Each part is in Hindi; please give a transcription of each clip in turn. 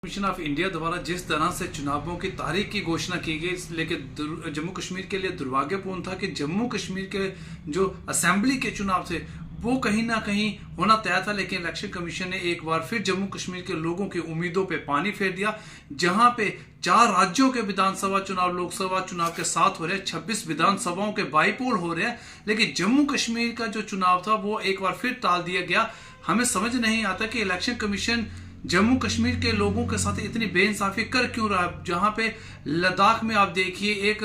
कमीशन ऑफ इंडिया द्वारा जिस तरह से चुनावों की तारीख की घोषणा की गई, लेकिन जम्मू कश्मीर के लिए दुर्भाग्यपूर्ण था कि जम्मू कश्मीर के जो असेंबली के चुनाव थे वो कहीं ना कहीं होना तय था। लेकिन इलेक्शन कमीशन ने एक बार फिर जम्मू कश्मीर के लोगों की उम्मीदों पे पानी फेर दिया। जहां पे 4 राज्यों के विधानसभा चुनाव लोकसभा चुनाव के साथ हो रहे हैं, 26 विधानसभाओं के बाईपोल हो रहे हैं, लेकिन जम्मू कश्मीर का जो चुनाव था वो एक बार फिर टाल दिया गया। हमें समझ नहीं आता कि इलेक्शन कमीशन जम्मू कश्मीर के लोगों के साथ इतनी बेइंसाफी कर क्यों रहा है। जहां पे लद्दाख में आप देखिए एक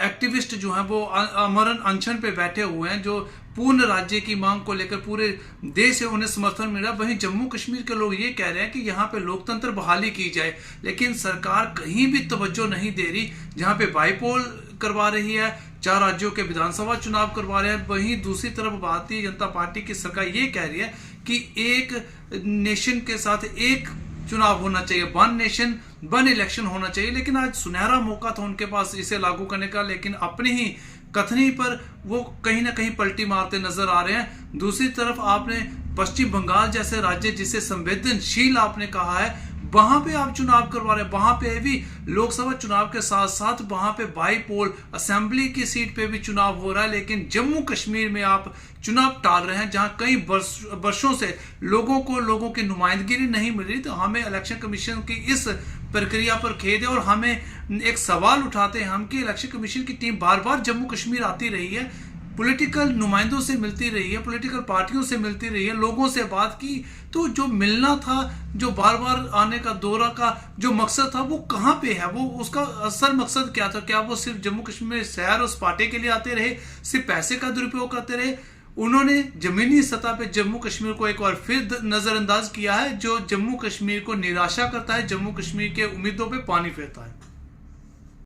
एक्टिविस्ट जो है वो अमरण अनशन पे बैठे हुए हैं, जो पूर्ण राज्य की मांग को लेकर पूरे देश से उन्हें समर्थन मिला। वहीं जम्मू कश्मीर के लोग ये कह रहे हैं कि यहाँ पे लोकतंत्र बहाली की जाए, लेकिन सरकार कहीं भी तवज्जो नहीं दे रही। जहाँ पे बाईपोल करवा रही है, 4 राज्यों के विधानसभा चुनाव करवा रहे हैं, वहीं दूसरी तरफ भारतीय जनता पार्टी की सरकार ये कह रही है कि एक नेशन के साथ एक चुनाव होना चाहिए, 1 नेशन 1 इलेक्शन होना चाहिए। लेकिन आज सुनहरा मौका था उनके पास इसे लागू करने का, लेकिन अपनी ही कथनी पर वो कहीं ना कहीं पलटी मारते नजर आ रहे हैं। दूसरी तरफ आपने पश्चिम बंगाल जैसे राज्य जिसे संवेदनशील आपने कहा है, वहां पे आप चुनाव करवा रहे हैं। वहां पे भी लोकसभा चुनाव के साथ साथ वहां पे बाईपोल असेंबली की सीट पे भी चुनाव हो रहा है। लेकिन जम्मू कश्मीर में आप चुनाव टाल रहे हैं, जहां कई वर्षों से लोगों की नुमाइंदगी नहीं मिल रही। तो हमें इलेक्शन कमीशन की इस प्रक्रिया पर खेद है और हमें एक सवाल उठाते हैं हम कि इलेक्शन कमीशन की टीम बार बार जम्मू कश्मीर आती रही है, पॉलिटिकल नुमाइंदों से मिलती रही है, पॉलिटिकल पार्टियों से मिलती रही है, लोगों से बात की, तो जो मिलना था, जो बार बार आने का दौरा का जो मकसद था वो कहाँ पे है? वो उसका असल मकसद क्या था? क्या वो सिर्फ जम्मू कश्मीर में सैर और सपाटे के लिए आते रहे, सिर्फ पैसे का दुरुपयोग करते रहे? उन्होंने जमीनी सतह पे जम्मू कश्मीर को एक बार फिर नजरअंदाज किया है, जो जम्मू कश्मीर को निराशा करता है, जम्मू कश्मीर के उम्मीदों पे पानी फेरता है।